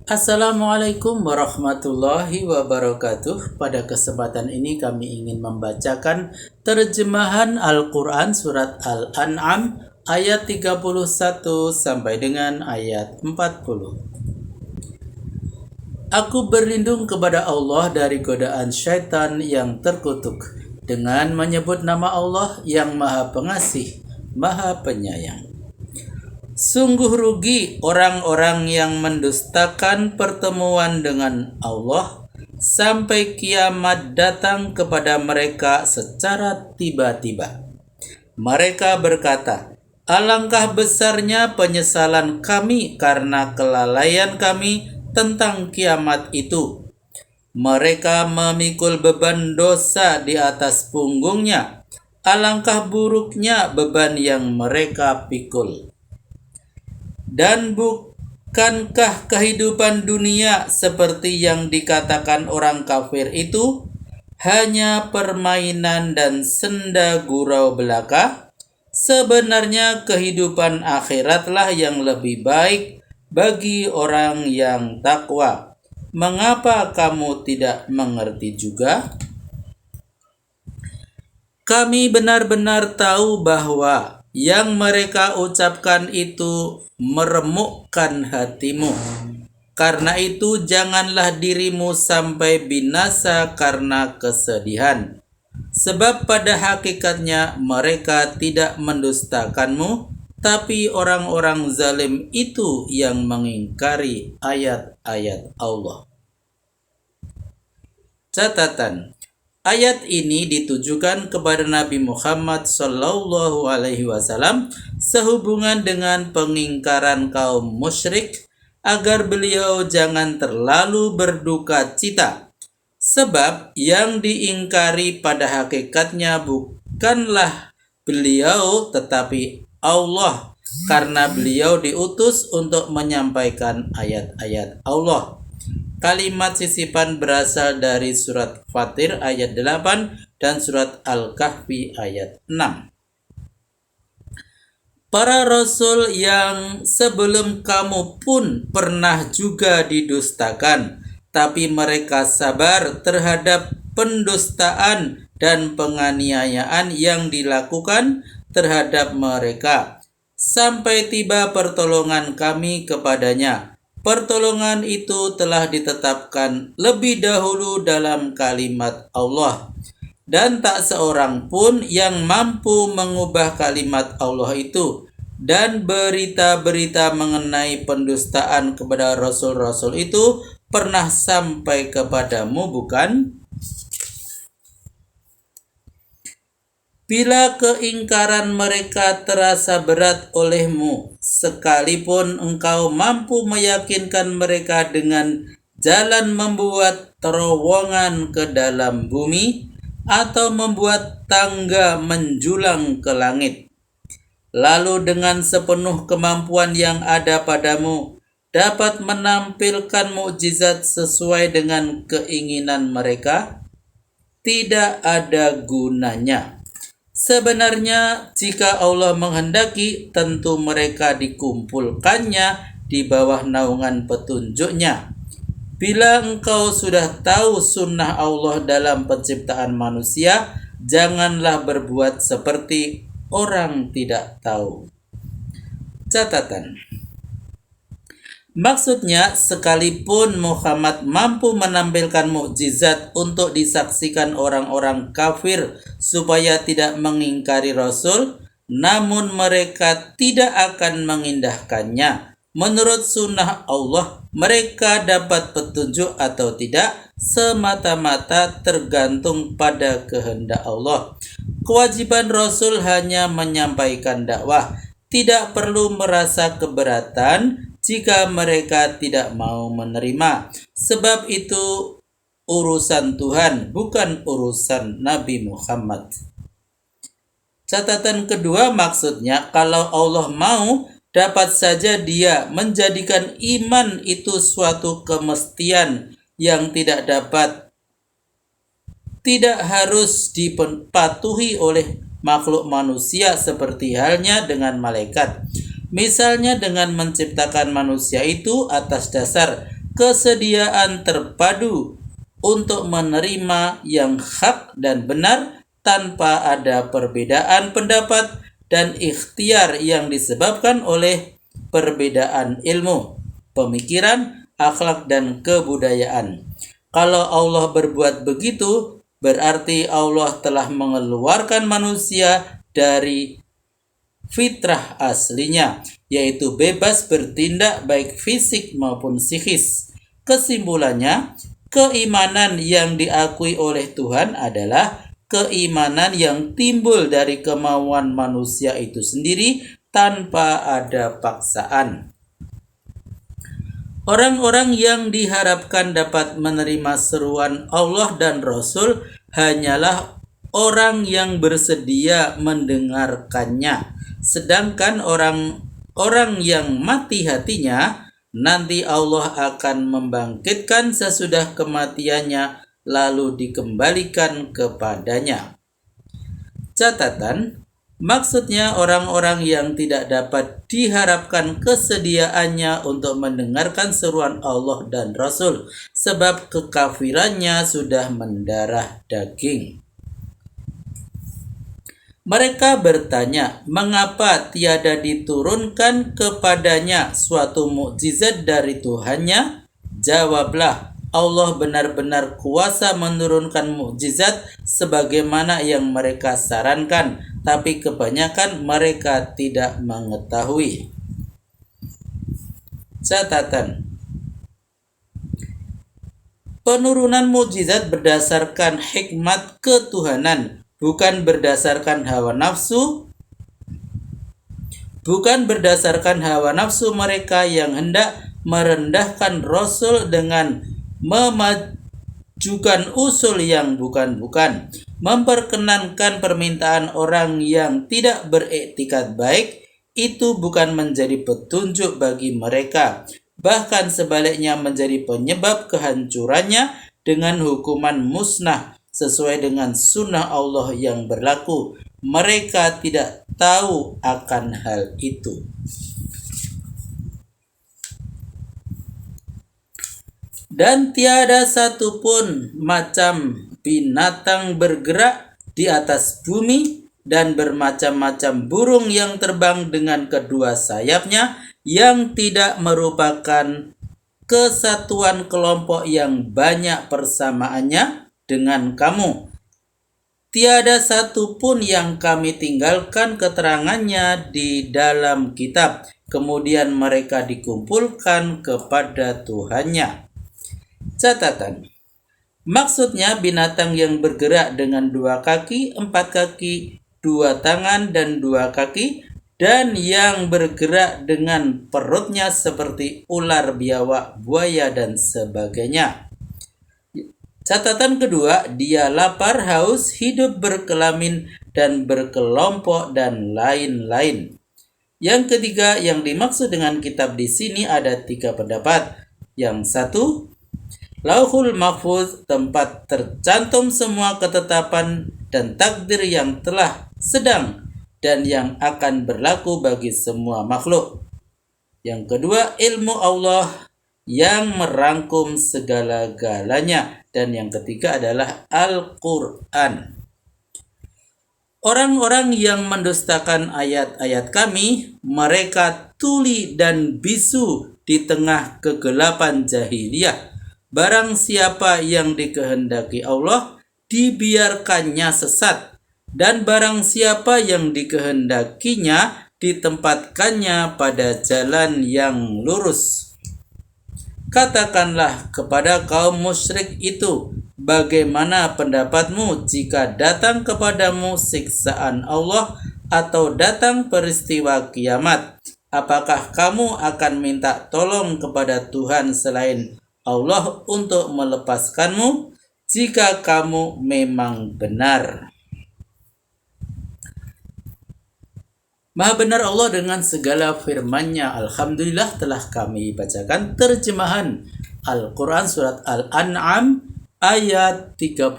Assalamualaikum warahmatullahi wabarakatuh. Pada kesempatan ini kami ingin membacakan terjemahan Al-Quran Surat Al-An'am ayat 31 sampai dengan ayat 40. Aku berlindung kepada Allah dari godaan syaitan yang terkutuk dengan menyebut nama Allah yang Maha Pengasih, Maha Penyayang. Sungguh rugi orang-orang yang mendustakan pertemuan dengan Allah sampai kiamat datang kepada mereka secara tiba-tiba. Mereka berkata, "Alangkah besarnya penyesalan kami karena kelalaian kami tentang kiamat itu." Mereka memikul beban dosa di atas punggungnya. Alangkah buruknya beban yang mereka pikul. Dan bukankah kehidupan dunia seperti yang dikatakan orang kafir itu hanya permainan dan senda gurau belaka? Sebenarnya kehidupan akhiratlah yang lebih baik bagi orang yang takwa. Mengapa kamu tidak mengerti juga? Kami benar-benar tahu bahwa yang mereka ucapkan itu meremukkan hatimu. Karena itu janganlah dirimu sampai binasa karena kesedihan. Sebab pada hakikatnya mereka tidak mendustakanmu, tapi orang-orang zalim itu yang mengingkari ayat-ayat Allah. Catatan: ayat ini ditujukan kepada Nabi Muhammad SAW sehubungan dengan pengingkaran kaum musyrik agar beliau jangan terlalu berduka cita. Sebab yang diingkari pada hakikatnya bukanlah beliau tetapi Allah, karena beliau diutus untuk menyampaikan ayat-ayat Allah. Kalimat sisipan berasal dari surat Fatir ayat 8 dan surat Al-Kahfi ayat 6. Para rasul yang sebelum kamu pun pernah juga didustakan, tapi mereka sabar terhadap pendustaan dan penganiayaan yang dilakukan terhadap mereka, sampai tiba pertolongan kami kepadanya. Pertolongan itu telah ditetapkan lebih dahulu dalam kalimat Allah, dan tak seorang pun yang mampu mengubah kalimat Allah itu. Dan berita-berita mengenai pendustaan kepada rasul-rasul itu pernah sampai kepadamu, bukan? Bila keingkaran mereka terasa berat olehmu, sekalipun engkau mampu meyakinkan mereka dengan jalan membuat terowongan ke dalam bumi atau membuat tangga menjulang ke langit, lalu dengan sepenuh kemampuan yang ada padamu dapat menampilkan mukjizat sesuai dengan keinginan mereka, tidak ada gunanya. Sebenarnya jika Allah menghendaki, tentu mereka dikumpulkannya di bawah naungan petunjuknya. Bila engkau sudah tahu sunnah Allah dalam penciptaan manusia, janganlah berbuat seperti orang tidak tahu. Catatan: maksudnya, sekalipun Muhammad mampu menampilkan mukjizat untuk disaksikan orang-orang kafir supaya tidak mengingkari Rasul, namun mereka tidak akan mengindahkannya. Menurut sunnah Allah, mereka dapat petunjuk atau tidak semata-mata tergantung pada kehendak Allah. Kewajiban Rasul hanya menyampaikan dakwah, tidak perlu merasa keberatan jika mereka tidak mau menerima. Sebab itu urusan Tuhan, bukan urusan Nabi Muhammad. Catatan kedua, maksudnya kalau Allah mau, dapat saja Dia menjadikan iman itu suatu kemestian yang tidak harus dipatuhi oleh makhluk manusia seperti halnya dengan malaikat. Misalnya dengan menciptakan manusia itu atas dasar kesediaan terpadu untuk menerima yang hak dan benar tanpa ada perbedaan pendapat dan ikhtiar yang disebabkan oleh perbedaan ilmu, pemikiran, akhlak, dan kebudayaan. Kalau Allah berbuat begitu, berarti Allah telah mengeluarkan manusia dari fitrah aslinya, yaitu bebas bertindak baik fisik maupun psikis. Kesimpulannya, keimanan yang diakui oleh Tuhan adalah keimanan yang timbul dari kemauan manusia itu sendiri tanpa ada paksaan. Orang-orang yang diharapkan dapat menerima seruan Allah dan Rasul hanyalah orang yang bersedia mendengarkannya. Sedangkan orang yang mati hatinya, nanti Allah akan membangkitkan sesudah kematiannya lalu dikembalikan kepadanya. Catatan, maksudnya orang-orang yang tidak dapat diharapkan kesediaannya untuk mendengarkan seruan Allah dan Rasul, sebab kekafirannya sudah mendarah daging. Mereka bertanya, mengapa tiada diturunkan kepadanya suatu mukjizat dari Tuhannya? Jawablah, Allah benar-benar kuasa menurunkan mukjizat sebagaimana yang mereka sarankan, tapi kebanyakan mereka tidak mengetahui. Catatan, penurunan mukjizat berdasarkan hikmat ketuhanan, bukan berdasarkan hawa nafsu, mereka yang hendak merendahkan Rasul dengan memajukan usul yang bukan-bukan, memperkenankan permintaan orang yang tidak beriktikad baik, itu bukan menjadi petunjuk bagi mereka, bahkan sebaliknya menjadi penyebab kehancurannya dengan hukuman musnah sesuai dengan sunnah Allah yang berlaku. Mereka tidak tahu akan hal itu. Dan tiada satupun macam binatang bergerak di atas bumi dan bermacam-macam burung yang terbang dengan kedua sayapnya yang tidak merupakan kesatuan kelompok yang banyak persamaannya dengan kamu. Tiada satupun yang kami tinggalkan keterangannya di dalam kitab, kemudian mereka dikumpulkan kepada Tuhannya. Catatan, maksudnya binatang yang bergerak dengan 2 kaki, 4 kaki, 2 tangan, dan 2 kaki, dan yang bergerak dengan perutnya seperti ular, biawak, buaya, dan sebagainya. Catatan kedua, dia lapar, haus, hidup berkelamin, dan berkelompok, dan lain-lain. Yang ketiga, yang dimaksud dengan kitab di sini ada 3 pendapat. Yang satu, Lauhul Mahfuz, tempat tercantum semua ketetapan dan takdir yang telah, sedang, dan yang akan berlaku bagi semua makhluk. Yang kedua, ilmu Allah yang merangkum segala-galanya. Dan yang ketiga adalah Al-Quran. Orang-orang yang mendustakan ayat-ayat kami, mereka tuli dan bisu di tengah kegelapan jahiliyah. Barang siapa yang dikehendaki Allah, dibiarkannya sesat, dan barang siapa yang dikehendakinya, ditempatkannya pada jalan yang lurus. Katakanlah kepada kaum musyrik itu, bagaimana pendapatmu jika datang kepadamu siksaan Allah atau datang peristiwa kiamat? Apakah kamu akan minta tolong kepada Tuhan selain Allah untuk melepaskanmu jika kamu memang benar? Maha benar Allah dengan segala firman-Nya. Alhamdulillah telah kami bacakan terjemahan Al-Quran surat Al-An'am ayat 31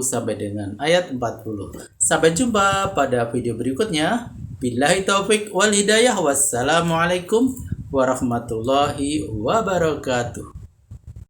sampai dengan ayat 40. Sampai jumpa pada video berikutnya. Billahi taufik wal hidayah. Wassalamualaikum warahmatullahi wabarakatuh.